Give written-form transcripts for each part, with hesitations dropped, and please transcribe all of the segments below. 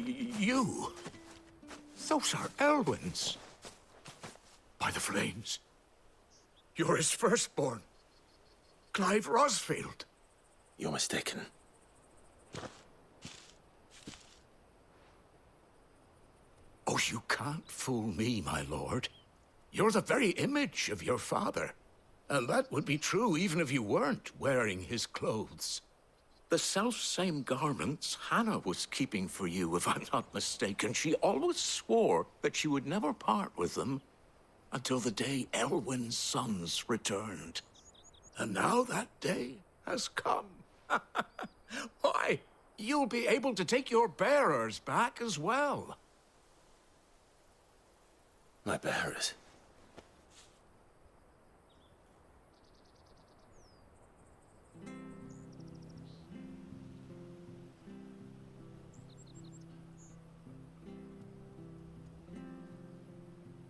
You? Those are Elwyn's. By the flames. You're his firstborn. Clive Rosfield. You're mistaken. Oh, you can't fool me, my lord. You're the very image of your father. And that would be true even if you weren't wearing his clothes. The self-same garments Hannah was keeping for you, if I'm not mistaken. She always swore that she would never part with them until the day Elwyn's sons returned. And now that day has come. Why, you'll be able to take your bearers back as well. My bearers?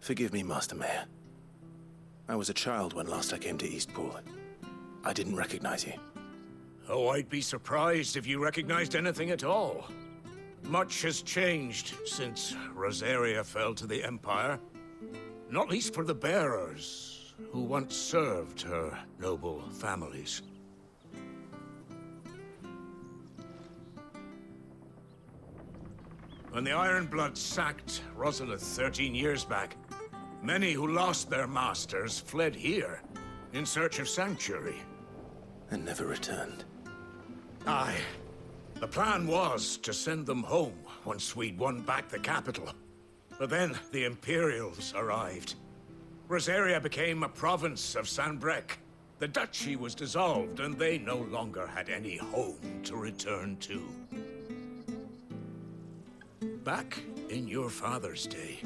Forgive me, Master Mayor. I was a child when last I came to Eastpool. I didn't recognize you. Oh, I'd be surprised if you recognized anything at all. Much has changed since Rosaria fell to the Empire. Not least for the bearers, who once served her noble families. When the Ironbloods sacked Rosalith 13 years back, many who lost their masters fled here in search of sanctuary. And never returned. Aye. The plan was to send them home once we'd won back the capital. But then the Imperials arrived. Rosaria became a province of Sanbreque. The duchy was dissolved, and they no longer had any home to return to. Back in your father's day,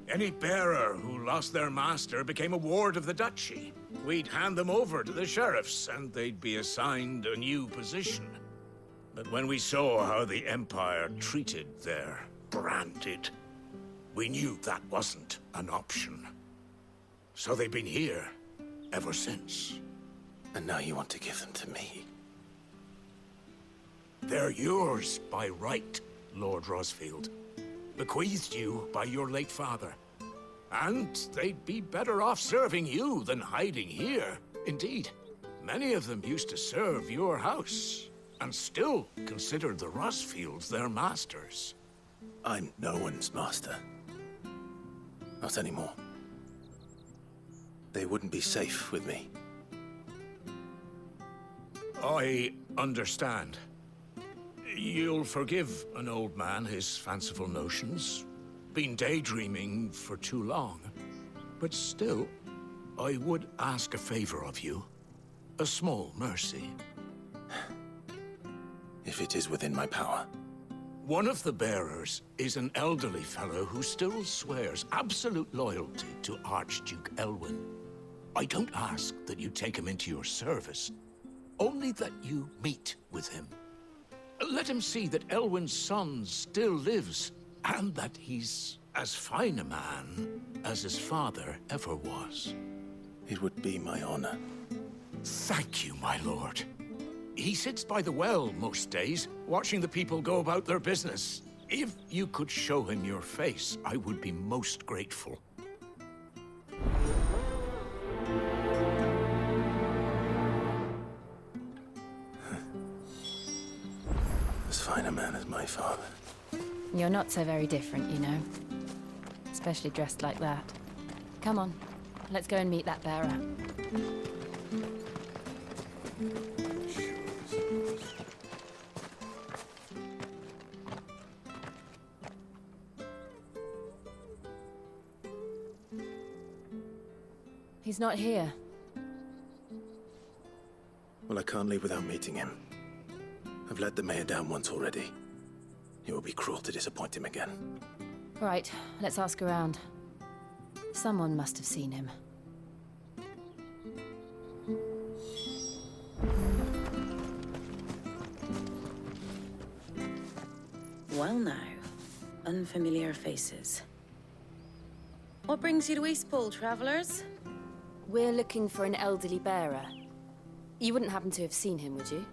any bearer who lost their master became a ward of the duchy. We'd hand them over to the sheriffs, and they'd be assigned a new position. But when we saw how the Empire treated their branded, we knew that wasn't an option. So they've been here ever since. And now you want to give them to me? They're yours by right, Lord Rosfield. Bequeathed you by your late father. And they'd be better off serving you than hiding here. Indeed, many of them used to serve your house, and still considered the Rosfields their masters. I'm no one's master. Not anymore. They wouldn't be safe with me. I understand. You'll forgive an old man his fanciful notions. Been daydreaming for too long. But still, I would ask a favor of you. A small mercy. If it is within my power. One of the bearers is an elderly fellow who still swears absolute loyalty to Archduke Elwyn. I don't ask that you take him into your service, only that you meet with him. Let him see that Elwyn's son still lives, and that he's as fine a man as his father ever was. It would be my honor. Thank you, my lord. He sits by the well most days, watching the people go about their business. If you could show him your face, I would be most grateful. As fine a man as my father. You're not so very different, you know. Especially dressed like that. Come on, let's go and meet that bearer. He's not here. Well, I can't leave without meeting him. I've let the mayor down once already. It would be cruel to disappoint him again. Right, let's ask around. Someone must have seen him. Well now, unfamiliar faces. What brings you to Eastpool, travelers? We're looking for an elderly bearer. You wouldn't happen to have seen him, would you?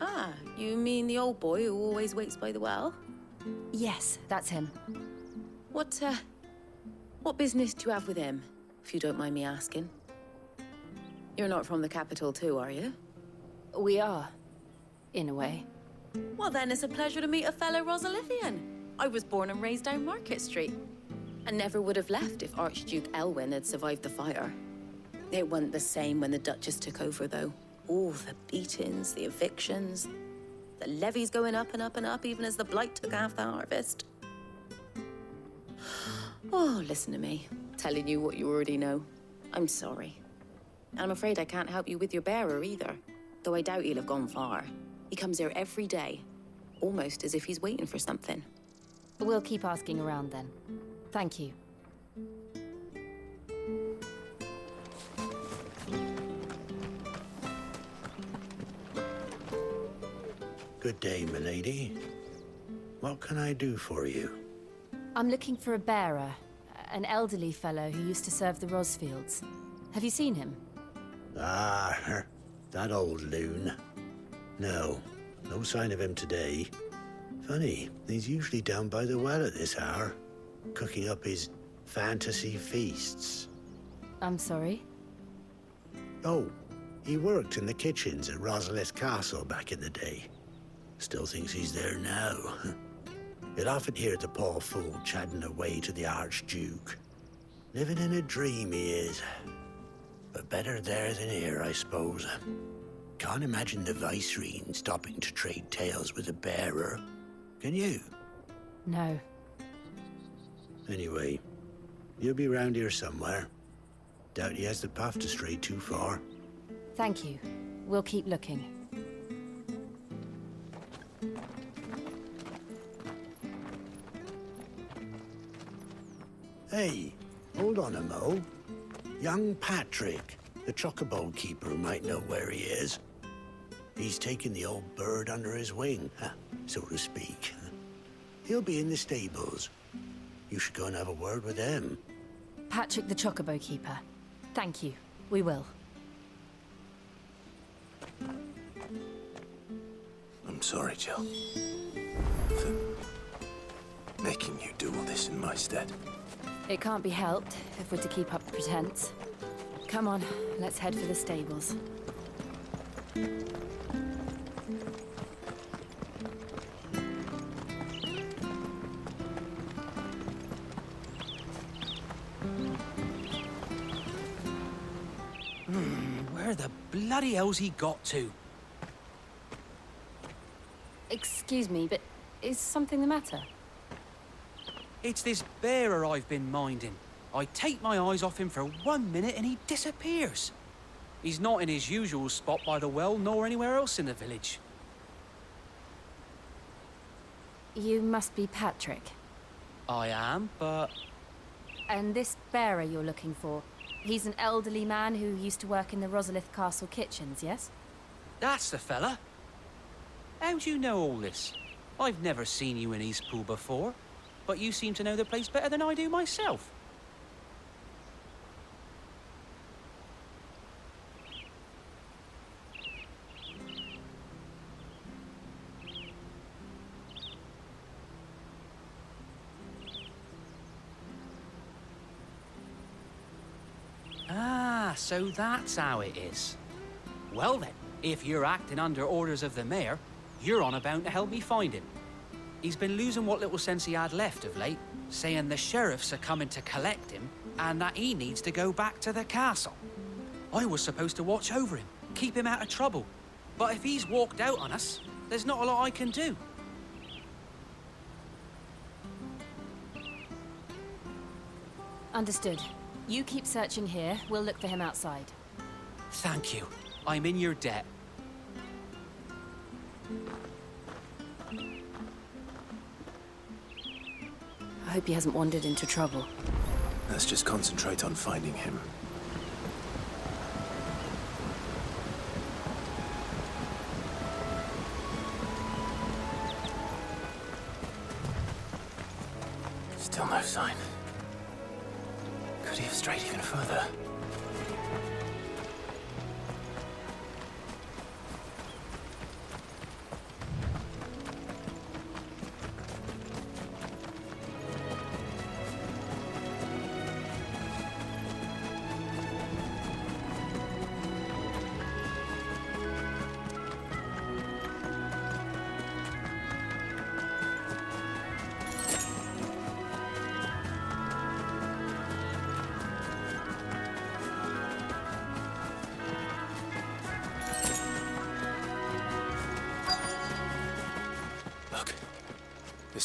Ah, you mean the old boy who always waits by the well? Yes, that's him. What business do you have with him, if you don't mind me asking? You're not from the capital too, are you? We are, in a way. Well, then it's a pleasure to meet a fellow Rosalithian. I was born and raised down Market Street. And never would have left if Archduke Elwyn had survived the fire. It wasn't the same when the Duchess took over, though. All the beatings, the evictions, the levies going up and up and up, even as the blight took half the harvest. Oh, listen to me, telling you what you already know. I'm sorry. And I'm afraid I can't help you with your bearer either, though I doubt he'll have gone far. He comes here every day, almost as if he's waiting for something. We'll keep asking around then. Thank you. Good day, milady. What can I do for you? I'm looking for a bearer, an elderly fellow who used to serve the Rosfields. Have you seen him? Ah, that old loon. No sign of him today. Funny, he's usually down by the well at this hour, cooking up his fantasy feasts. I'm sorry? Oh, he worked in the kitchens at Rosalith Castle back in the day. Still thinks he's there now. You'd often hear the poor fool chatting away to the Archduke. Living in a dream he is. But better there than here, I suppose. Can't imagine the Viceroy stopping to trade tales with a bearer. Can you? No. Anyway, he'll be round here somewhere. Doubt he has the path to stray too far. Thank you. We'll keep looking. Hey, hold on a mo. Young Patrick, the chocobo keeper, might know where he is. He's taken the old bird under his wing, so to speak. He'll be in the stables. You should go and have a word with him. Patrick the Chocobo Keeper. Thank you. We will. I'm sorry, Jill. For making you do all this in my stead. It can't be helped if we're to keep up pretense. Come on, let's head for the stables. Where the bloody hell's he got to? Excuse me, but is something the matter? It's this bearer I've been minding. I take my eyes off him for 1 minute and he disappears. He's not in his usual spot by the well, nor anywhere else in the village. You must be Patrick. I am, but... And this bearer you're looking for, he's an elderly man who used to work in the Rosalith Castle kitchens, yes? That's the fella. How do you know all this? I've never seen you in Eastpool before, but you seem to know the place better than I do myself. Ah, so that's how it is. Well then, if you're acting under orders of the mayor, you're on about to help me find him. He's been losing what little sense he had left of late, saying the sheriffs are coming to collect him and that he needs to go back to the castle. I was supposed to watch over him, keep him out of trouble. But if he's walked out on us, there's not a lot I can do. Understood. You keep searching here, we'll look for him outside. Thank you. I'm in your debt. I hope he hasn't wandered into trouble. Let's just concentrate on finding him. Still no sign. Could he have strayed even further?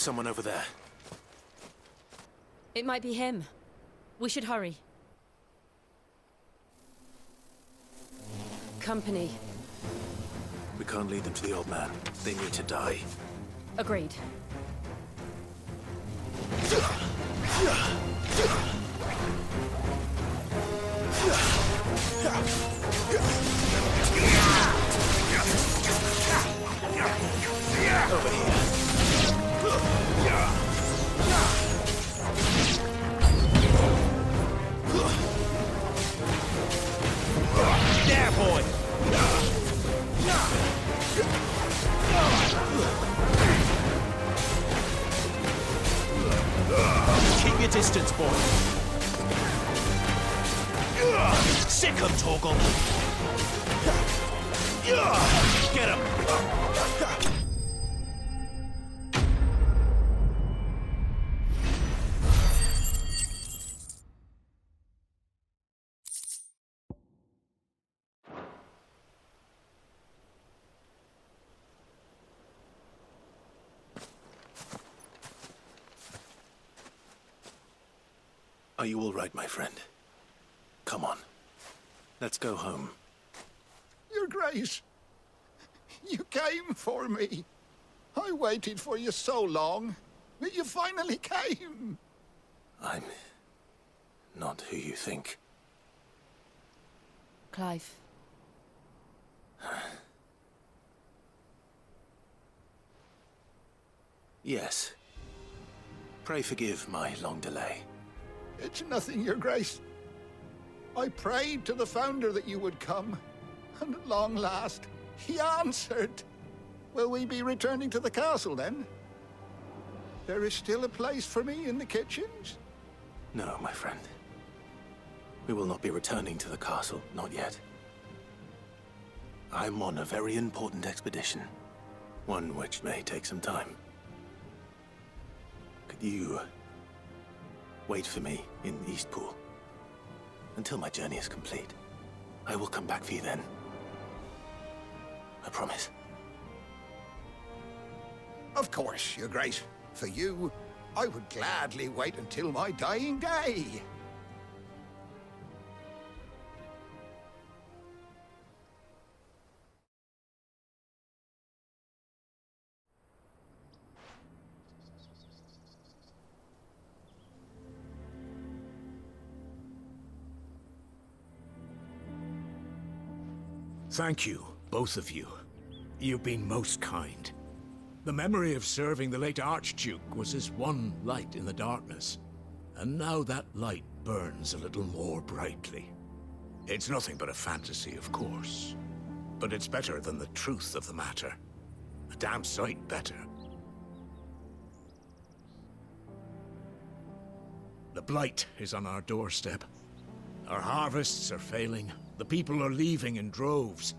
someone over there. It might be him. We should hurry. Company. We can't lead them to the old man. They need to die. Agreed. Over here. There, boy! Keep your distance, boy. Sick 'em, Torgal. Get him! Are you all right, my friend? Come on. Let's go home. Your Grace, you came for me. I waited for you so long, but you finally came. I'm not who you think. Clive. Yes. Pray forgive my long delay. It's nothing, Your Grace. I prayed to the Founder that you would come, and at long last, he answered. Will we be returning to the castle, then? There is still a place for me in the kitchens? No, my friend. We will not be returning to the castle, not yet. I'm on a very important expedition, one which may take some time. Could you wait for me in Eastpool until my journey is complete? I will come back for you then. I promise. Of course, Your Grace. For you, I would gladly wait until my dying day. Thank you, both of you. You've been most kind. The memory of serving the late Archduke was as one light in the darkness, and now that light burns a little more brightly. It's nothing but a fantasy, of course, but it's better than the truth of the matter. A damn sight better. The blight is on our doorstep. Our harvests are failing. The people are leaving in droves.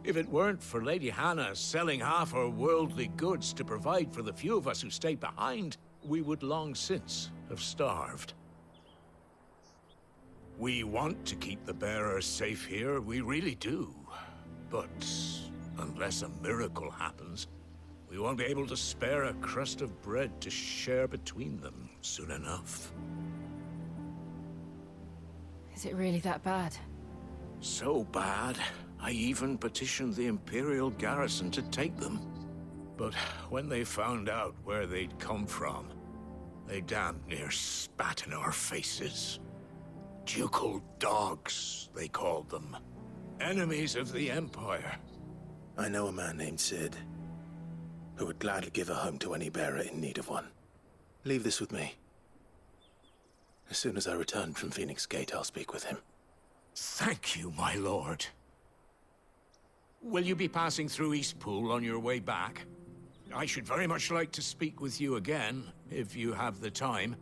If it weren't for Lady Hannah selling half her worldly goods to provide for the few of us who stayed behind, we would long since have starved. We want to keep the bearers safe here, we really do. But unless a miracle happens, we won't be able to spare a crust of bread to share between them soon enough. Is it really that bad? So bad, I even petitioned the Imperial garrison to take them. But when they found out where they'd come from, they damn near spat in our faces. Ducal dogs, they called them. Enemies of the Empire. I know a man named Sid, who would gladly give a home to any bearer in need of one. Leave this with me. As soon as I return from Phoenix Gate, I'll speak with him. Thank you, my lord. Will you be passing through Eastpool on your way back? I should very much like to speak with you again, if you have the time,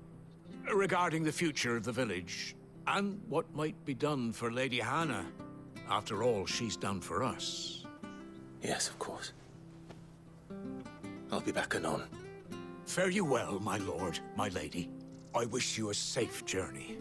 regarding the future of the village, and what might be done for Lady Hannah. After all she's done for us. Yes, of course. I'll be back anon. Fare you well, my lord, my lady. I wish you a safe journey.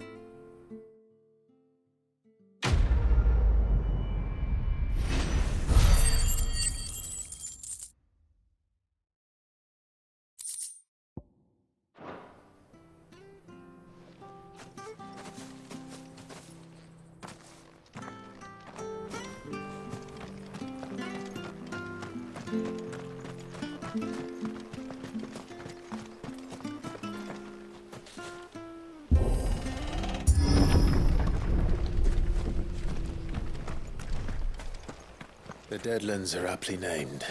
The Deadlands are aptly named.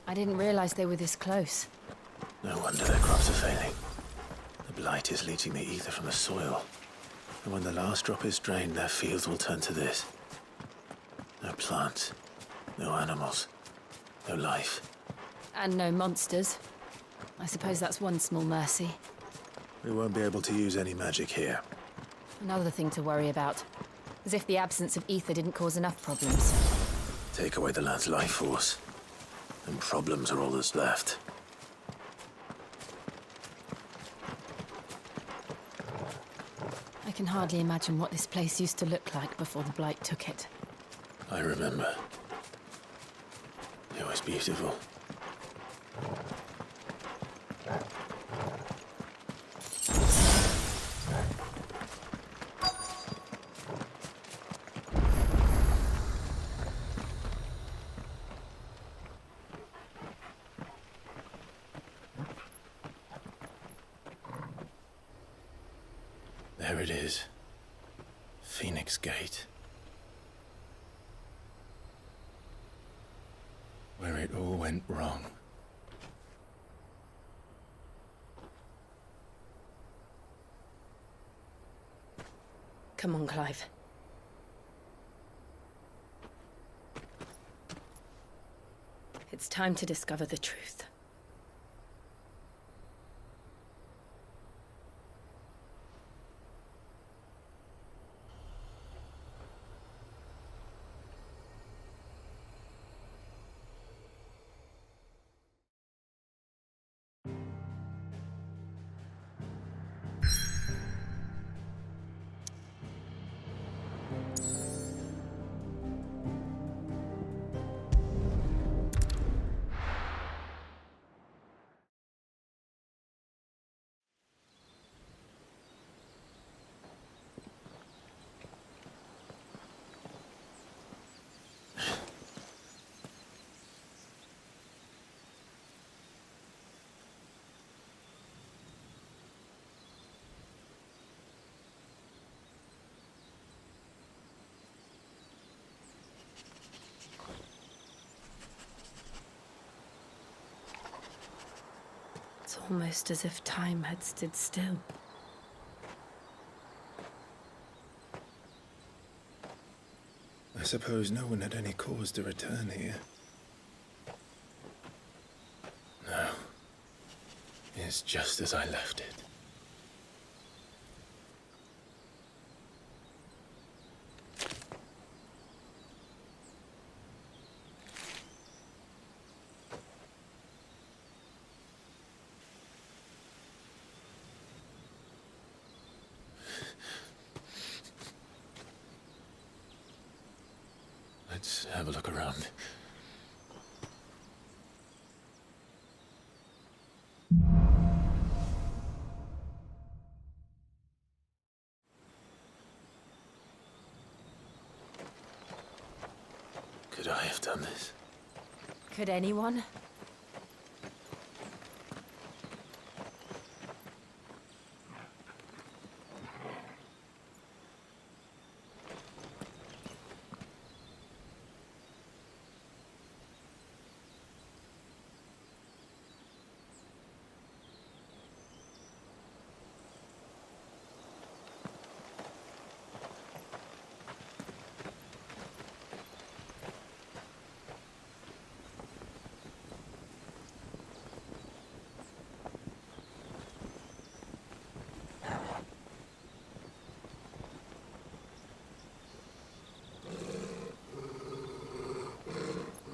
I didn't realize they were this close. No wonder their crops are failing. The blight is leaching the ether from the soil. And when the last drop is drained, their fields will turn to this. No plants, no animals, no life. And no monsters. I suppose that's one small mercy. We won't be able to use any magic here. Another thing to worry about. As if the absence of ether didn't cause enough problems. Take away the land's life force, and problems are all that's left. I can hardly imagine what this place used to look like before the Blight took it. I remember. It was beautiful. There it is. Phoenix Gate. Where it all went wrong. Come on, Clive. It's time to discover the truth. It's almost as if time had stood still. I suppose no one had any cause to return here. No. It's just as I left it. Let's have a look around. Could I have done this? Could anyone?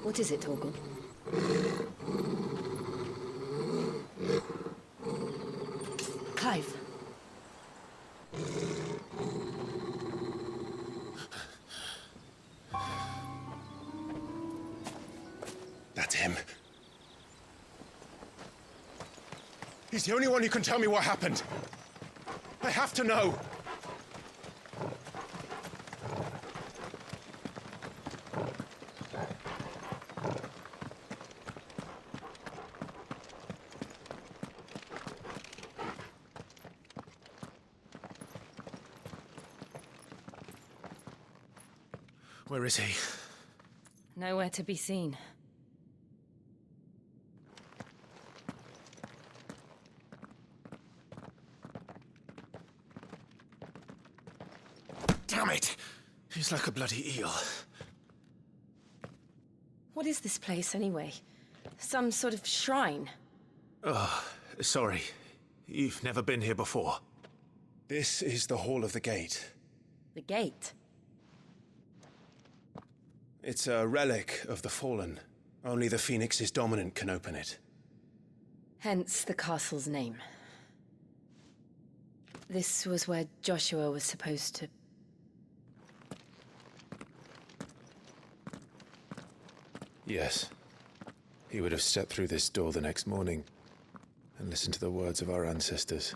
What is it, Torgal? Clive. That's him. He's the only one who can tell me what happened. I have to know. Where is he? Nowhere to be seen. Damn it! He's like a bloody eel. What is this place, anyway? Some sort of shrine? Oh, sorry. You've never been here before. This is the Hall of the Gate. The gate? It's a relic of the Fallen. Only the Phoenix's dominant can open it. Hence the castle's name. This was where Joshua was supposed to... Yes. He would have stepped through this door the next morning and listened to the words of our ancestors.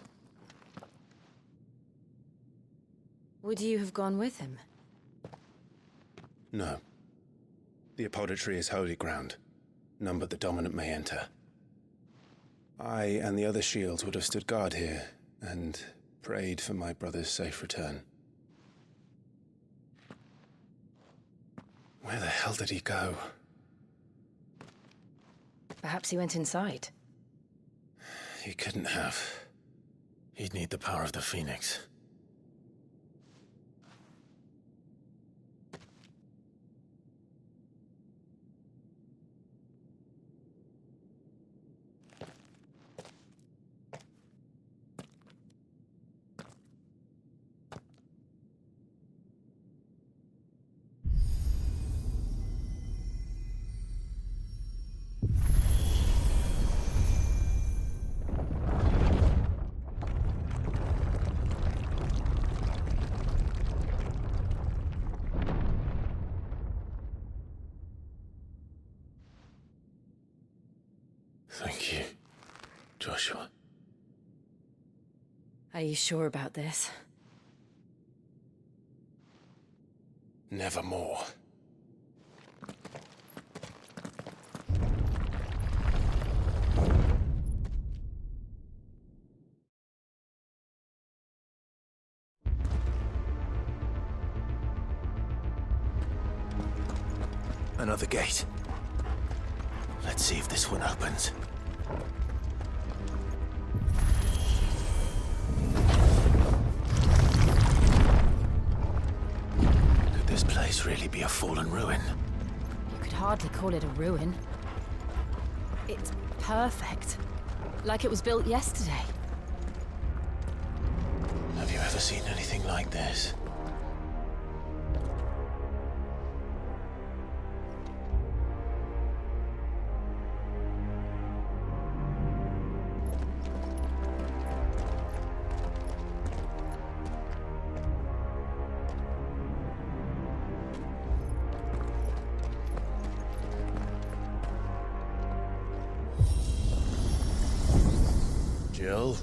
Would you have gone with him? No. The apodatory is holy ground. None but the dominant may enter. I and the other shields would have stood guard here and prayed for my brother's safe return. Where the hell did he go? Perhaps he went inside. He couldn't have. He'd need the power of the Phoenix. Thank you, Joshua. Are you sure about this? Nevermore. Another gate. Let's see if this one opens. Could this place really be a fallen ruin? You could hardly call it a ruin. It's perfect. Like it was built yesterday. Have you ever seen anything like this? Jill?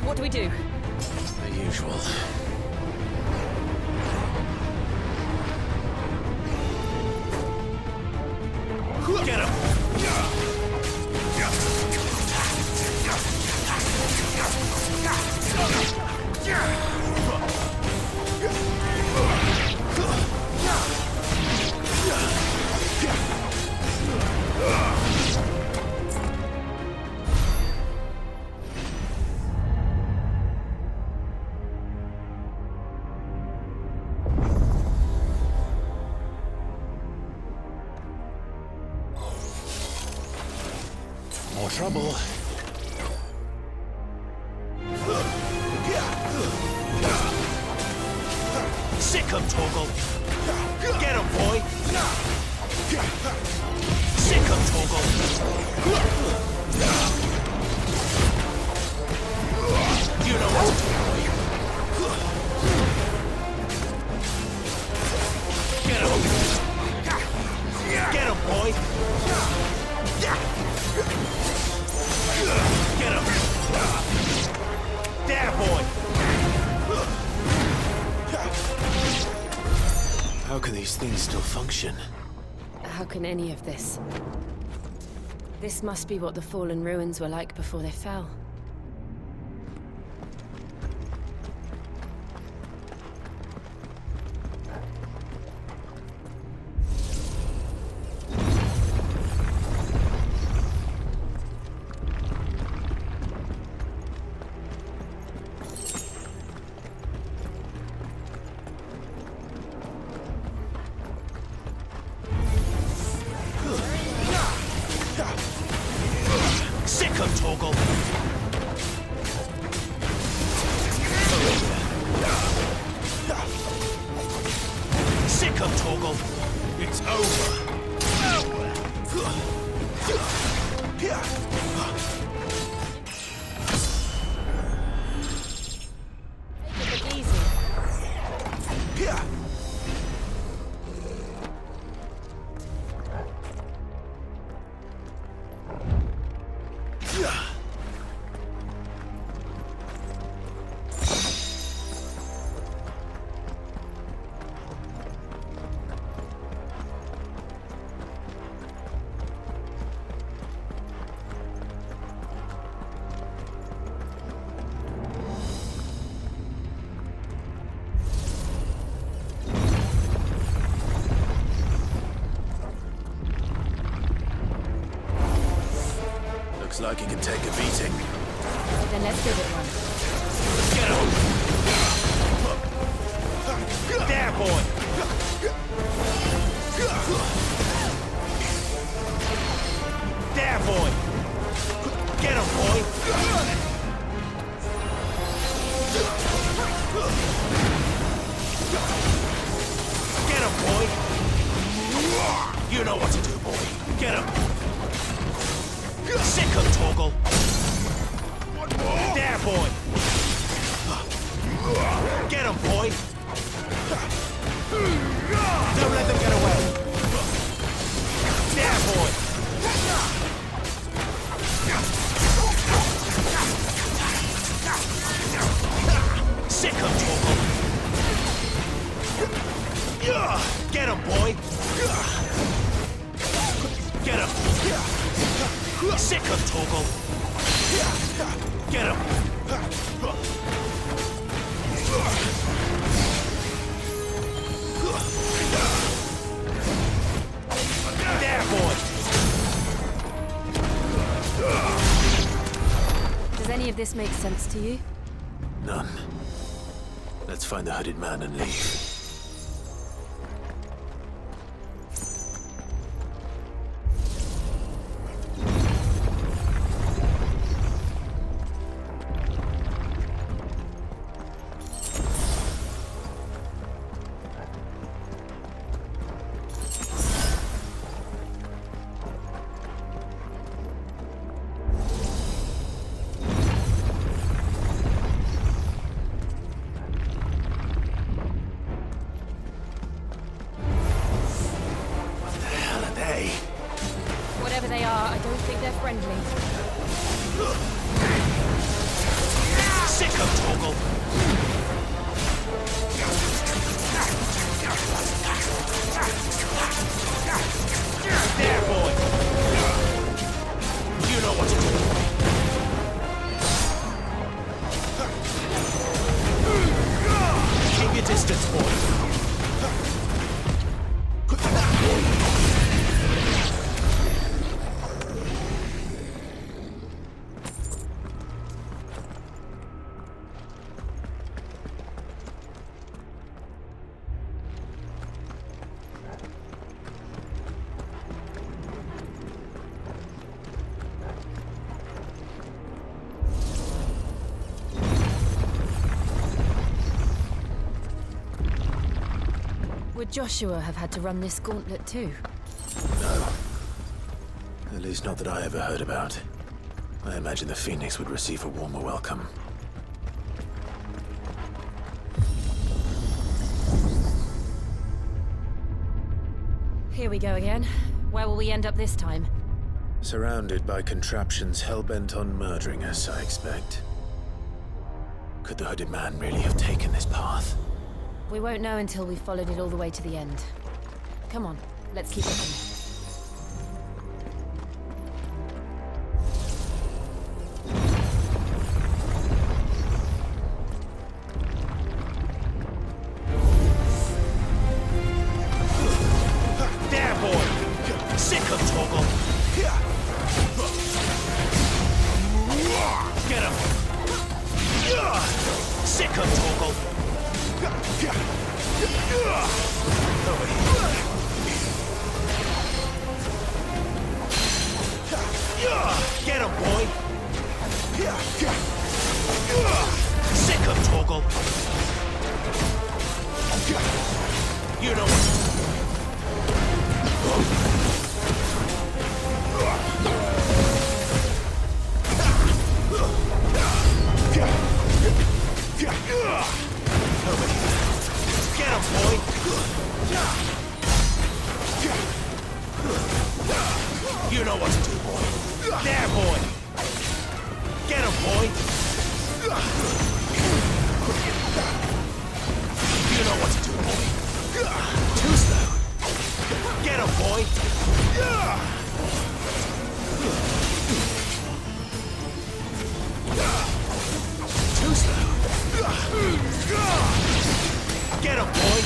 What do we do? The usual. Get him! More trouble. Sick him, Torgal. Get him, boy. Sick him, Torgal. You know what to do, boy. Get him. Get him, boy. Get him! There, boy! How can these things still function? How can any of this? This must be what the fallen ruins were like before they fell. Sick of Torgal! Sick of Torgal! It's over! Take it easy. Looks like he can take a beating. Then let's give it one. Get him! There, boy! There, boy! Get him, boy! Get him, boy! You know what to do, boy. Get him! Sick of Torgal! There, boy! Get him, boy! Don't let them get away! There, boy! Sick of Torgal! Get him, boy! Get him! Sick of Torgal! Get him! There, boy! Does any of this make sense to you? None. Let's find the hooded man and leave. Whatever they are, I don't think they're friendly. Sick of Torgal! There, boy! You know what to do. Keep your distance, boy. Would Joshua have had to run this gauntlet too? No. At least not that I ever heard about. I imagine the Phoenix would receive a warmer welcome. Here we go again. Where will we end up this time? Surrounded by contraptions hell-bent on murdering us, I expect. Could the hooded man really have taken this path? We won't know until we've followed it all the way to the end. Come on, let's keep looking. There, boy! Sick of Toggle! Get him! Sick of Toggle! Get him, boy! Sick of Toggle! You know what? Get him, boy! You know what to do, boy. There, boy! Get him, boy! You know what to do, boy. Too slow. Get him, boy! Too slow. Get him, boy!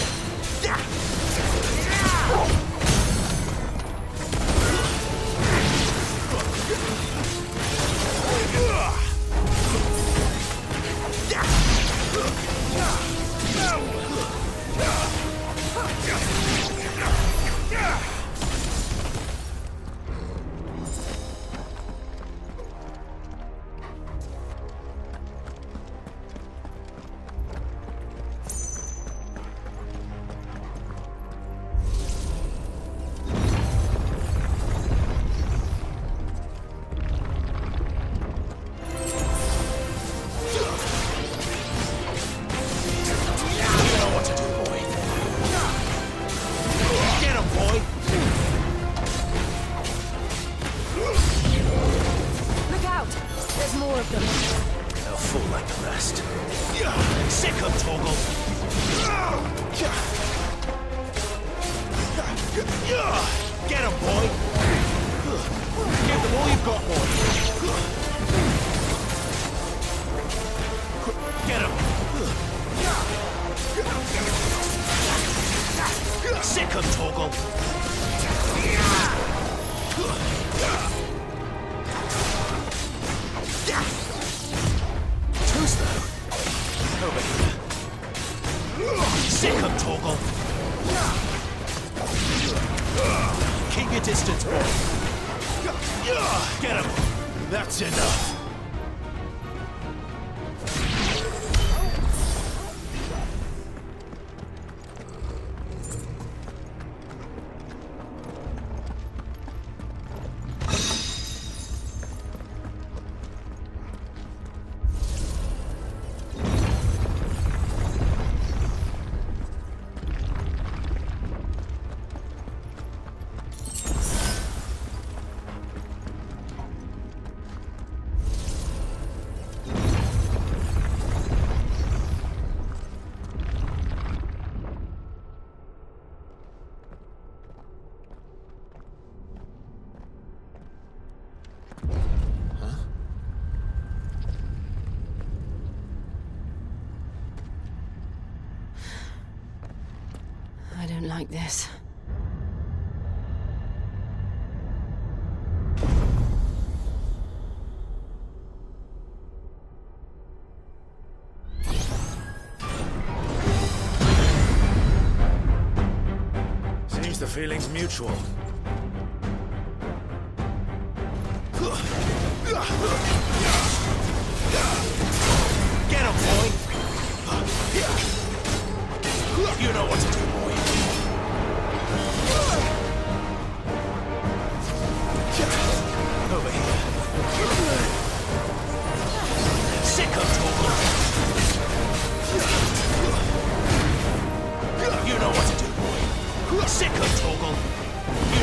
Get him, boy! Give them all you've got, boy! Get him! Sick of Toggle! Too slow! Over here! Sick of Toggle! Keep your distance, boy. Get him. That's enough. I don't like this. Seems the feeling's mutual. Get him, boy! You know what to do, boy. Over here. Sick of Toggle. You know what to do, boy. Sick of Toggle. You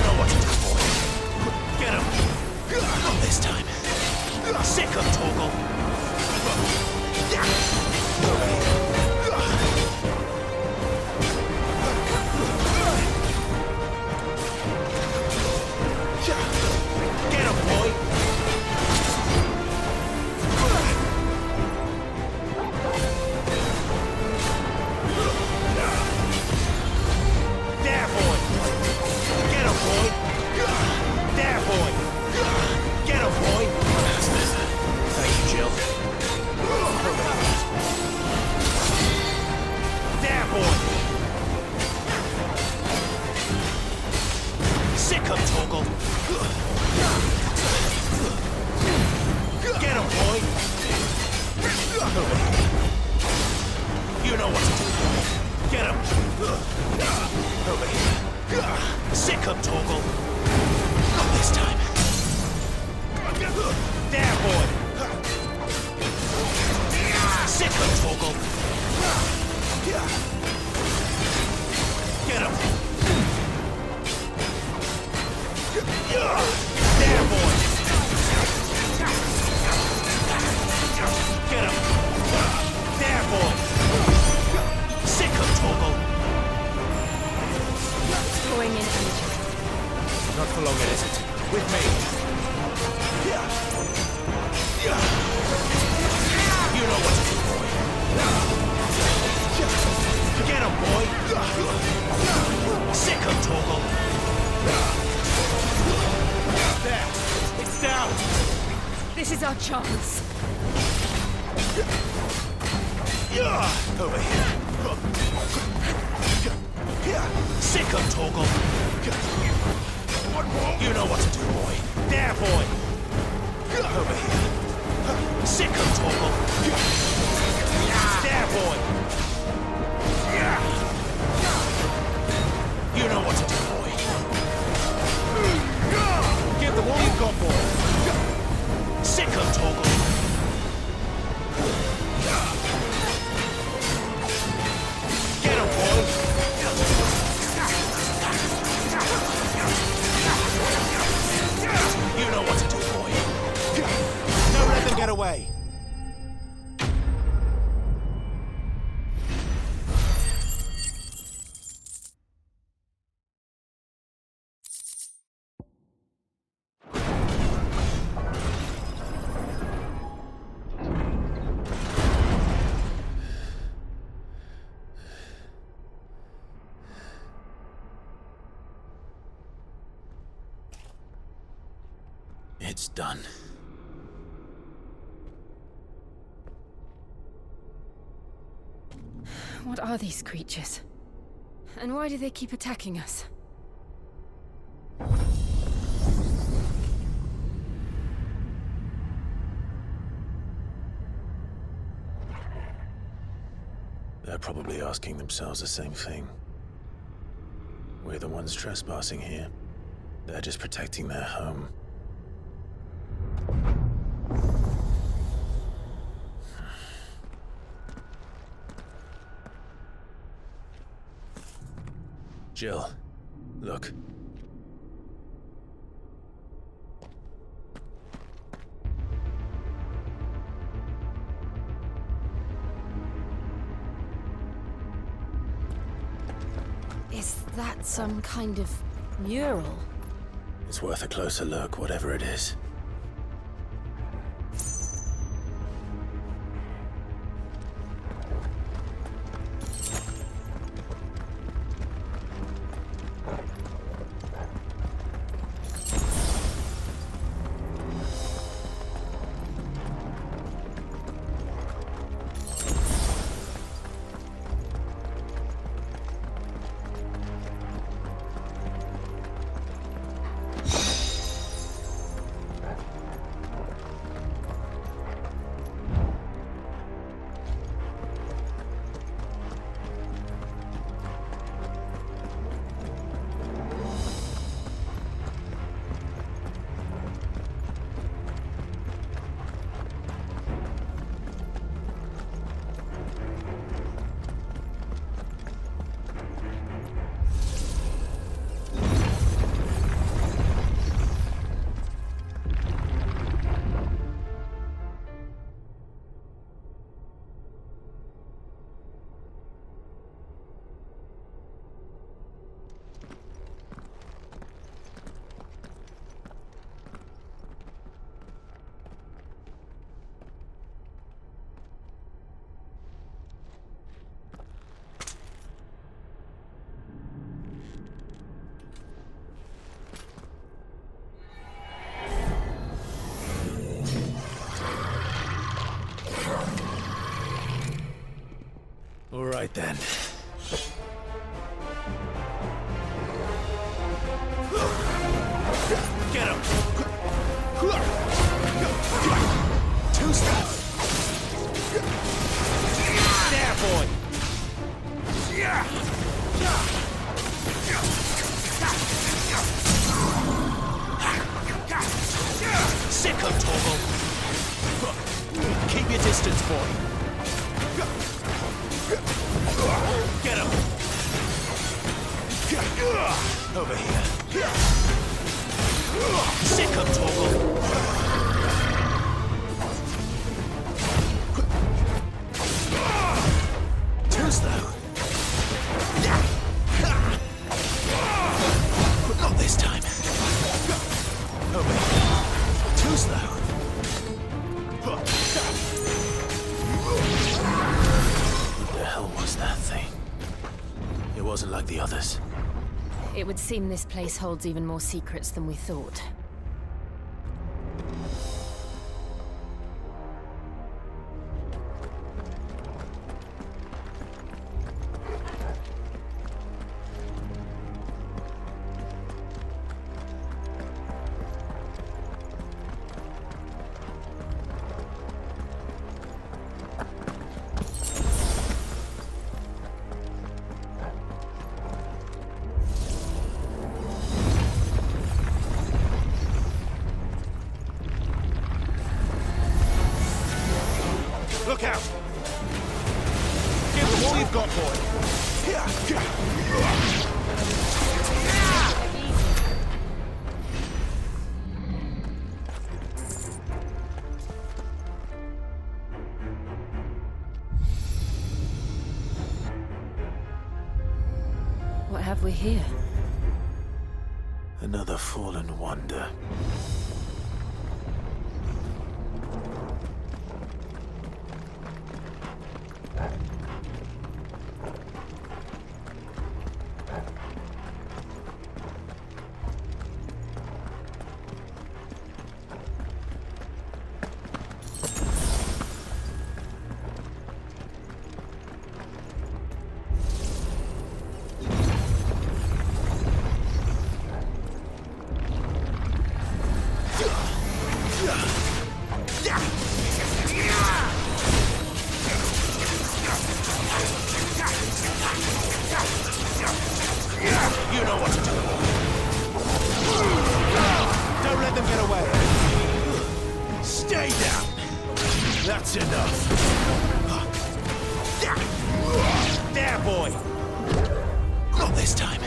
There, boy! Get him! There, boy! Sick of Toggle! Drawing in energy. Not for long, is it? With me! You know what to do, boy! Get him, boy! Sick of Toggle! There! It's down! This is our chance. Over here! Sick of Toggle! You know what to do, boy! There, boy! Over here! Sick of Toggle! There, boy! You know what to do, boy! Give them all you've got, boy! Sick of Toggle! Get him, boy! You know what to do, boy! Don't let them get away! It's done. What are these creatures? And why do they keep attacking us? They're probably asking themselves the same thing. We're the ones trespassing here. They're just protecting their home. Jill, look. Is that some kind of mural? It's worth a closer look, whatever it is. All right then. Get him! Two steps! There, boy! Sick of Toggle! Keep your distance, boy! Get him! Over here. Sick of Torgal! Too slow. Not this time. Oh wait. Too slow. What the hell was that thing? It wasn't like the others. It would seem this place holds even more secrets than we thought. Look out! Give them all you've got, boy! What have we here? Another fallen wonder. You know what to do. Don't let them get away. Stay down. That's enough. There, boy. Not this time.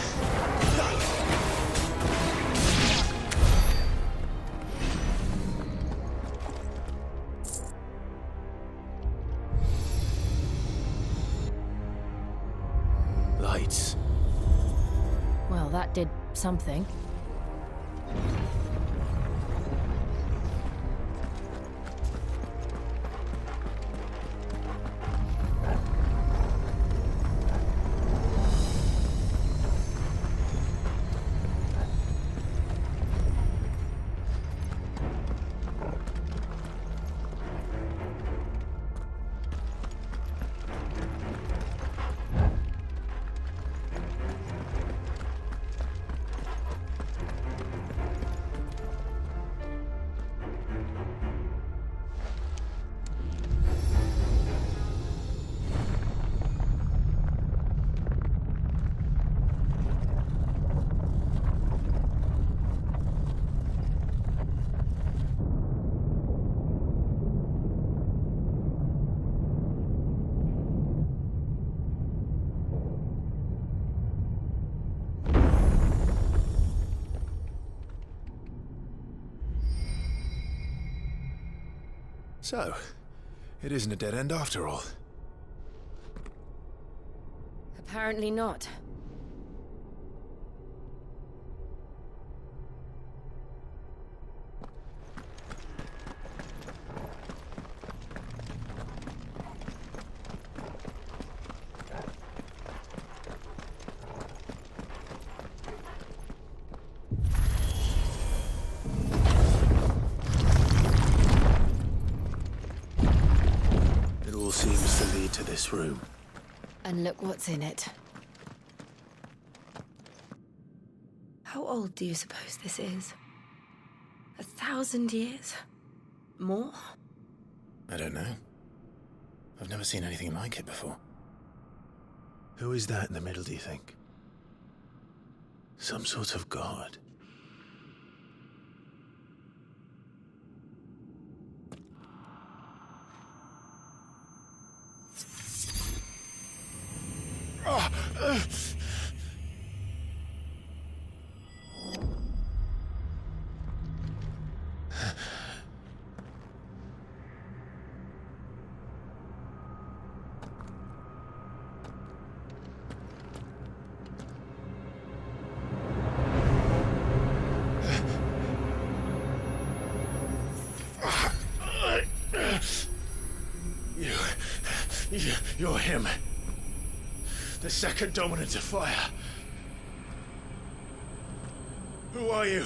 Lights. Well, that did something. So, it isn't a dead end after all. Apparently not. It all seems to lead to this room. And look what's in it. How old do you suppose this is? 1,000 years? More? I don't know. I've never seen anything like it before. Who is that in the middle, do you think? Some sort of god. You're him. The second dominant of fire. Who are you?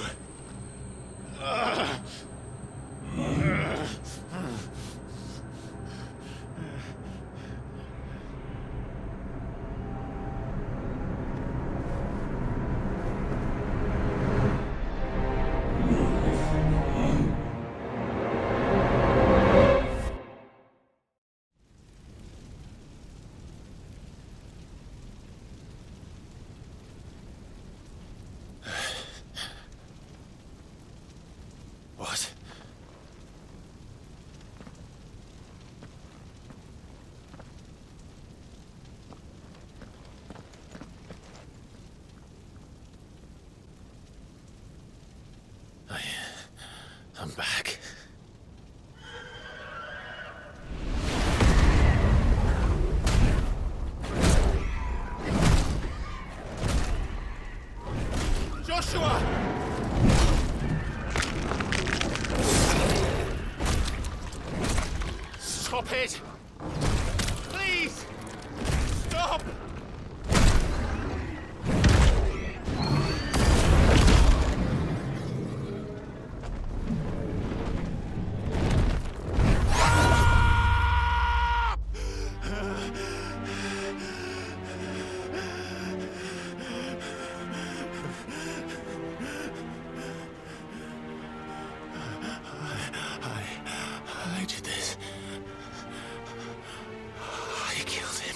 What? I'm back. Joshua! Stop it! Please! Stop! I did this. I killed him.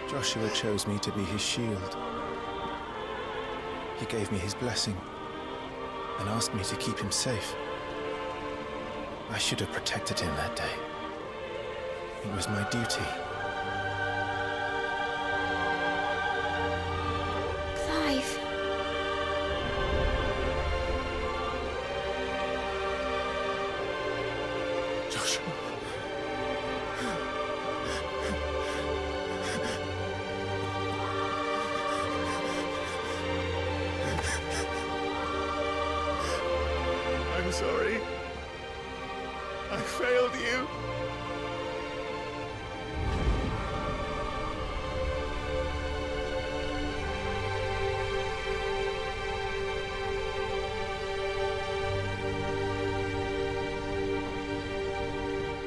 Joshua chose me to be his shield. He gave me his blessing and asked me to keep him safe. I should have protected him that day. It was my duty. Clive. Joshua. I'm sorry. I failed you.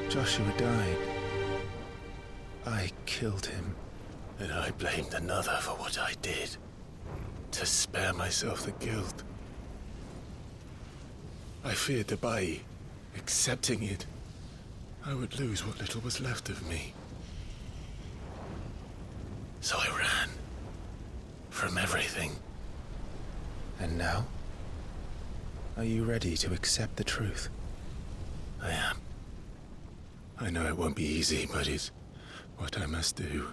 Joshua died. I killed him. And I blamed another for what I did. To spare myself the guilt. I feared that by accepting it, I would lose what little was left of me. So I ran. From everything. And now? Are you ready to accept the truth? I am. I know it won't be easy, but it's what I must do.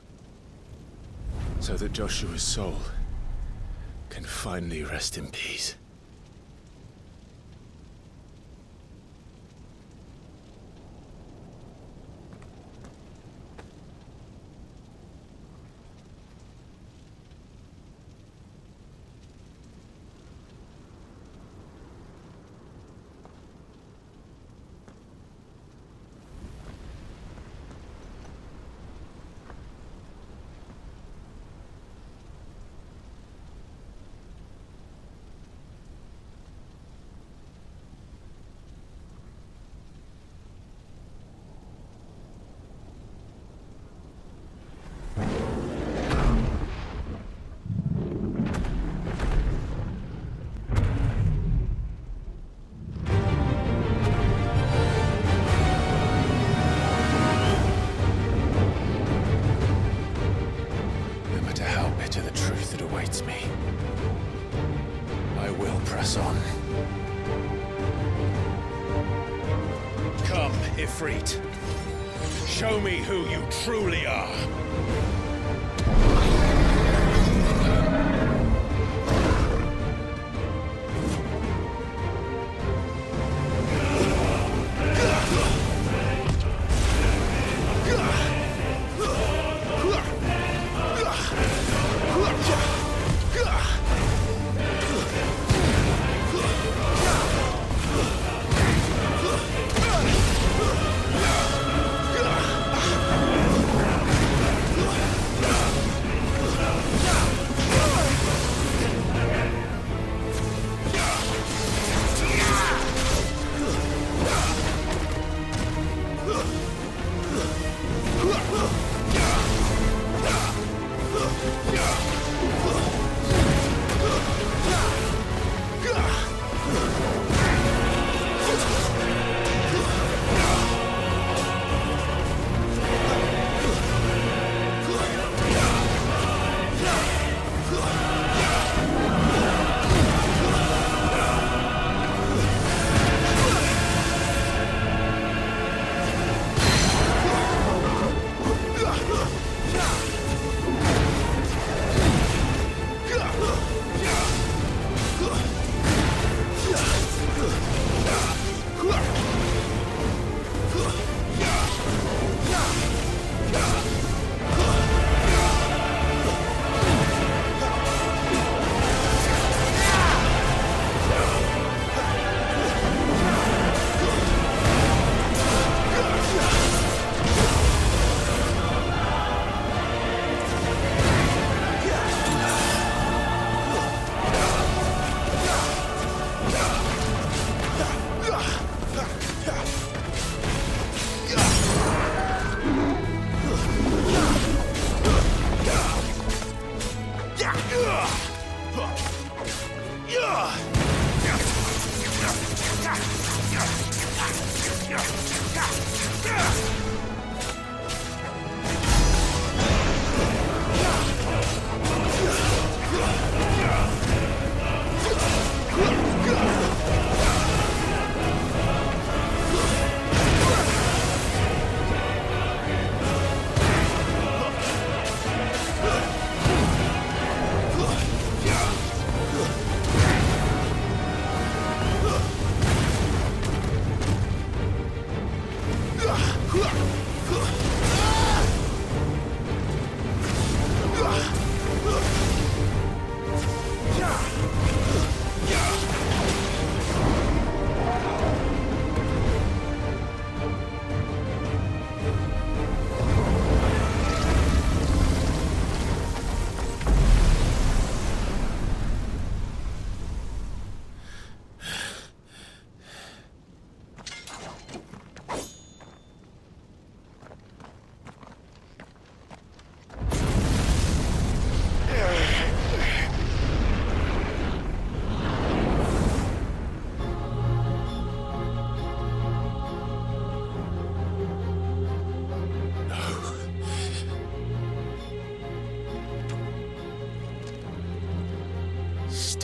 So that Joshua's soul can finally rest in peace. Come, Ifrit. Show me who you truly are.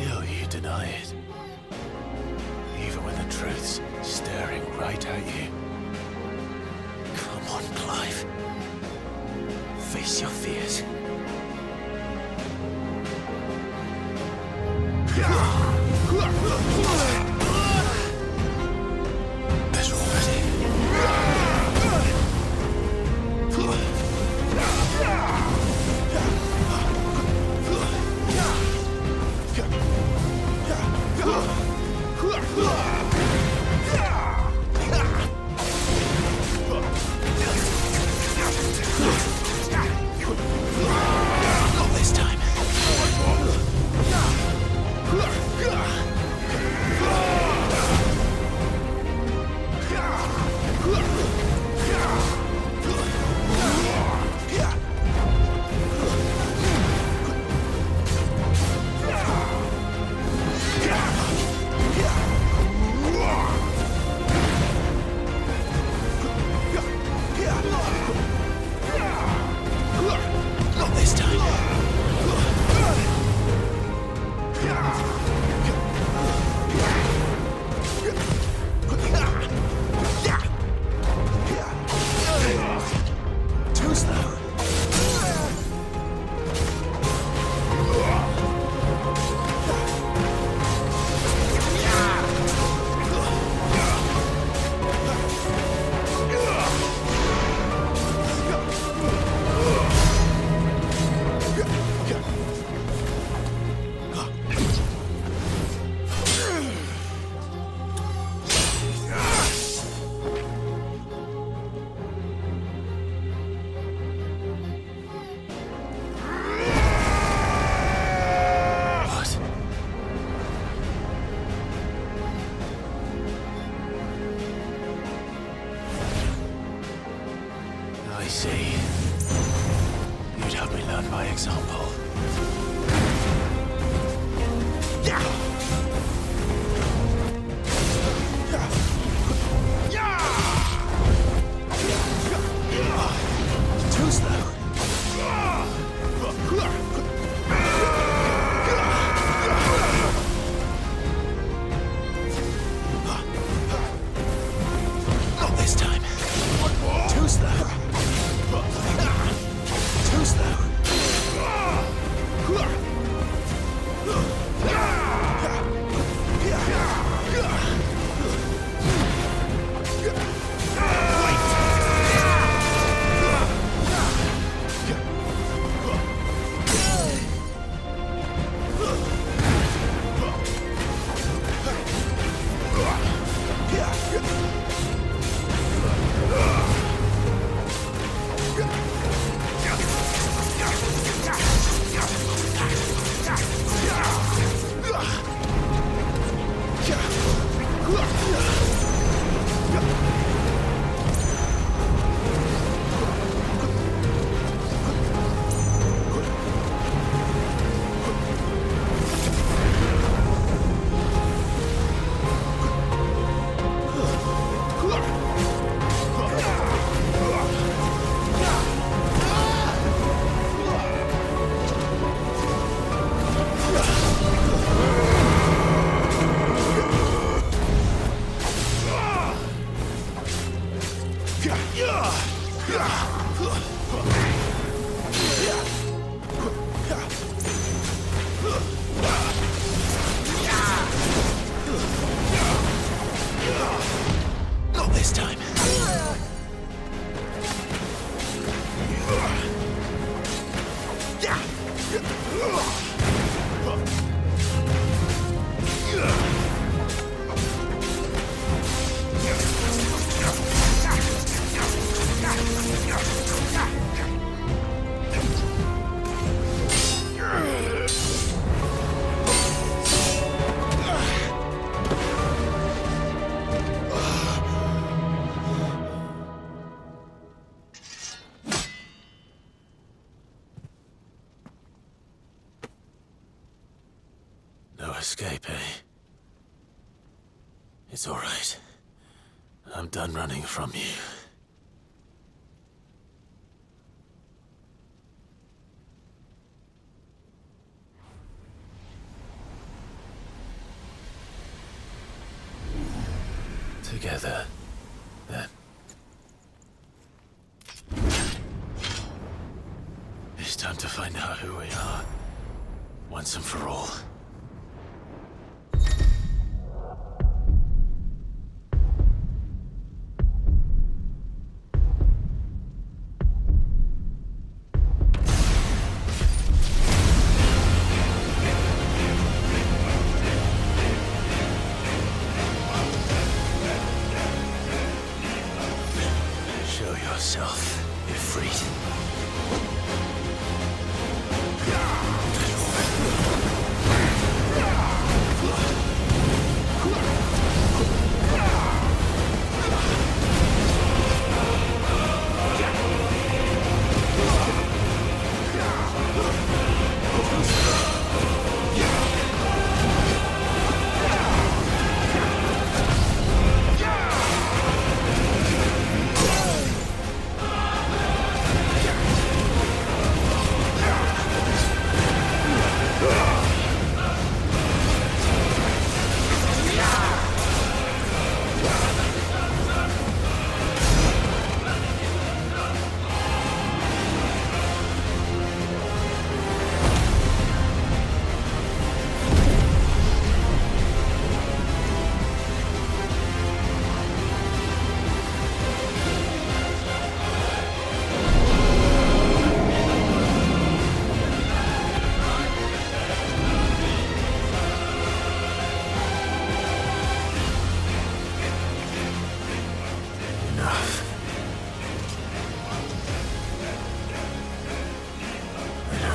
still you deny it. Even when the truth's staring right at you. Come on, Clive. Face your fears. Better already. Not this time. Not this time. Too slow. What? I see. You'd have me learn by example. Too slow. Not this time. Too slow. Too slow. Not this time. No escape, eh? It's all right. I'm done running from you. Together, then. It's time to find out who we are, once and for all. Yourself, Ifrit.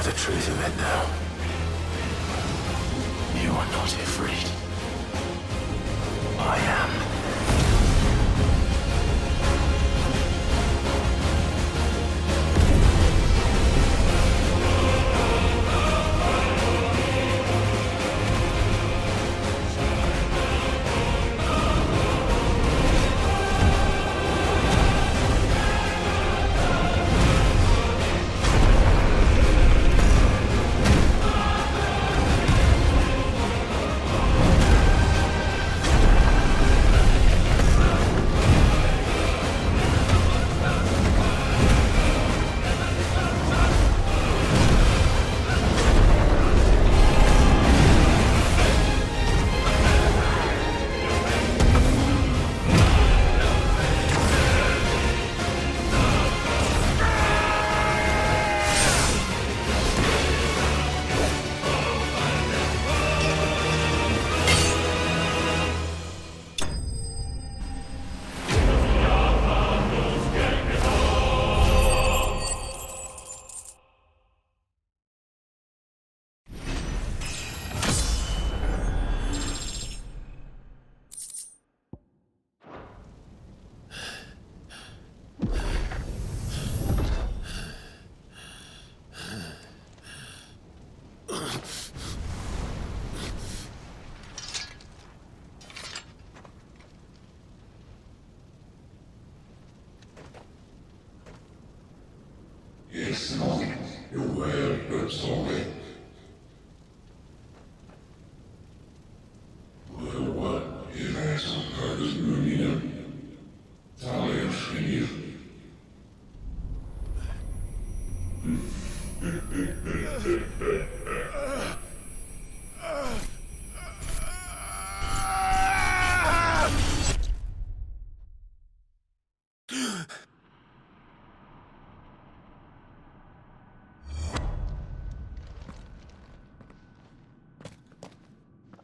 The truth of it now. You are not Ifrit. I am. It's not your word, but solid. What is that some kind of union? Talia Shinir.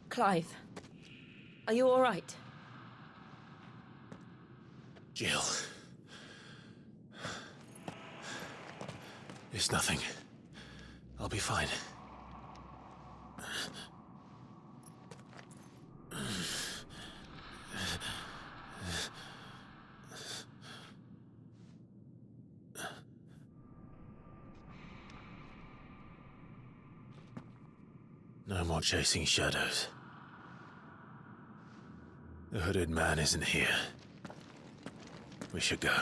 Clive, are you all right? Jill. It's nothing. I'll be fine. No more chasing shadows. The hooded man isn't here. We should go.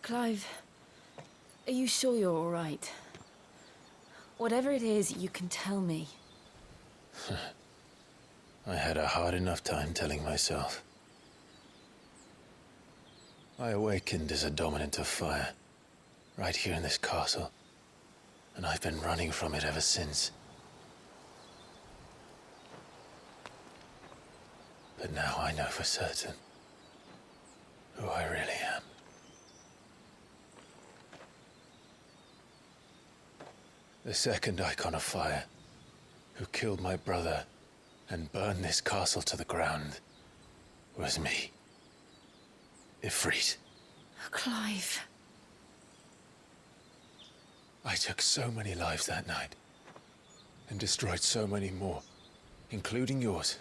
Clive, are you sure you're all right? Whatever it is, you can tell me. I had a hard enough time telling myself. I awakened as a dominant of fire, right here in this castle, and I've been running from it ever since. But now I know for certain who I really am. The second icon of fire, who killed my brother and burned this castle to the ground, was me. Ifrit. Clive. I took so many lives that night, and destroyed so many more, including yours.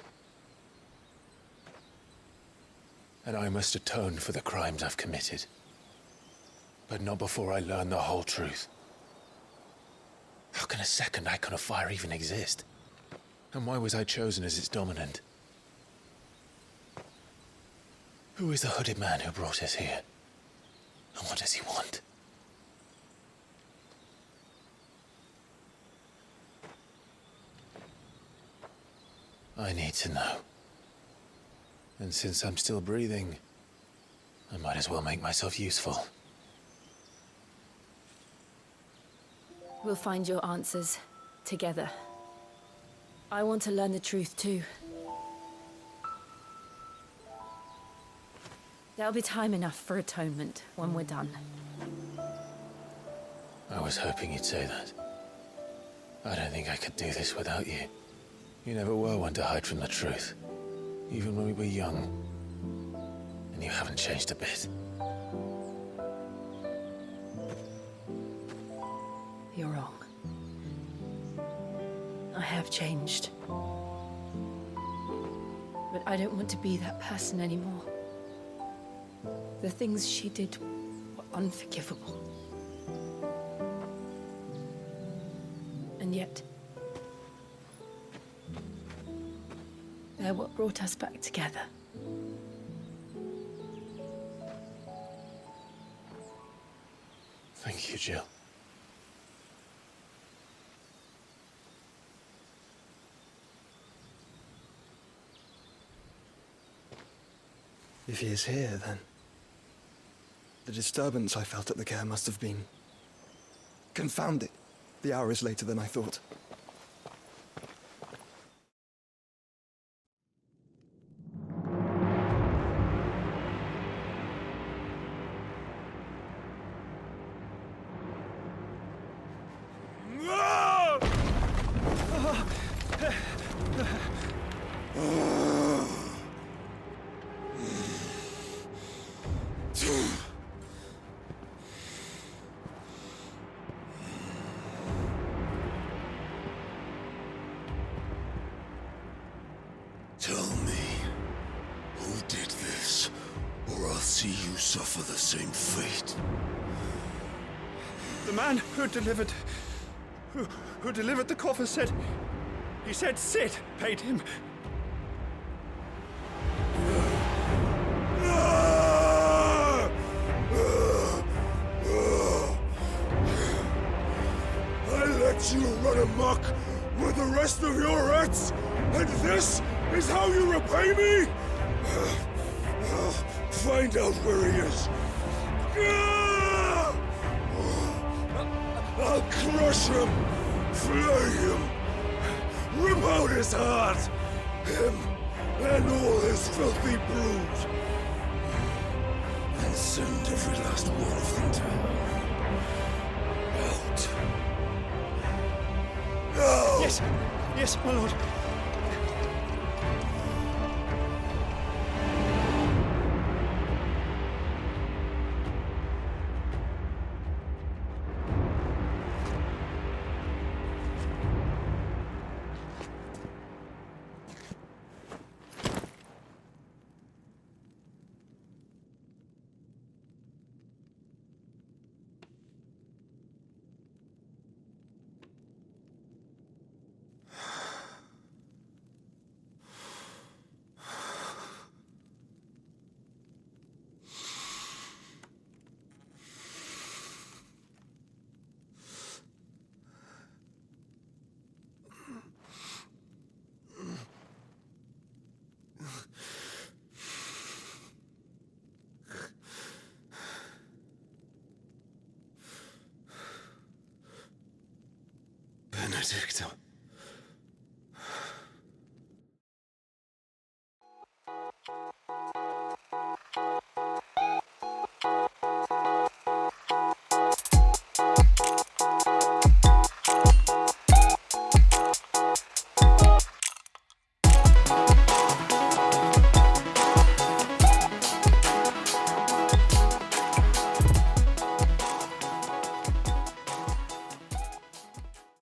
And I must atone for the crimes I've committed. But not before I learn the whole truth. How can a second icon of fire even exist? And why was I chosen as its dominant? Who is the hooded man who brought us here? And what does he want? I need to know. And since I'm still breathing, I might as well make myself useful. We'll find your answers together. I want to learn the truth too. There'll be time enough for atonement when we're done. I was hoping you'd say that. I don't think I could do this without you. You never were one to hide from the truth, even when we were young. And you haven't changed a bit. You're wrong. I have changed. But I don't want to be that person anymore. The things she did were unforgivable. And yet, they're what brought us back together. Thank you, Jill. If he is here, then the disturbance I felt at the care must have been... Confound it. The hour is later than I thought. Tell me, who did this, or I'll see you suffer the same fate. The man who delivered the coffer said... He said Sid paid him. I let you run amok with the rest of your rats, and this is how you repay me? I'll find out where he is. I'll crush him, flay him, rip out his heart, him and all his filthy brood, and send every last one of them to hell. Out. Now! Yes, yes, my lord. Benedicto.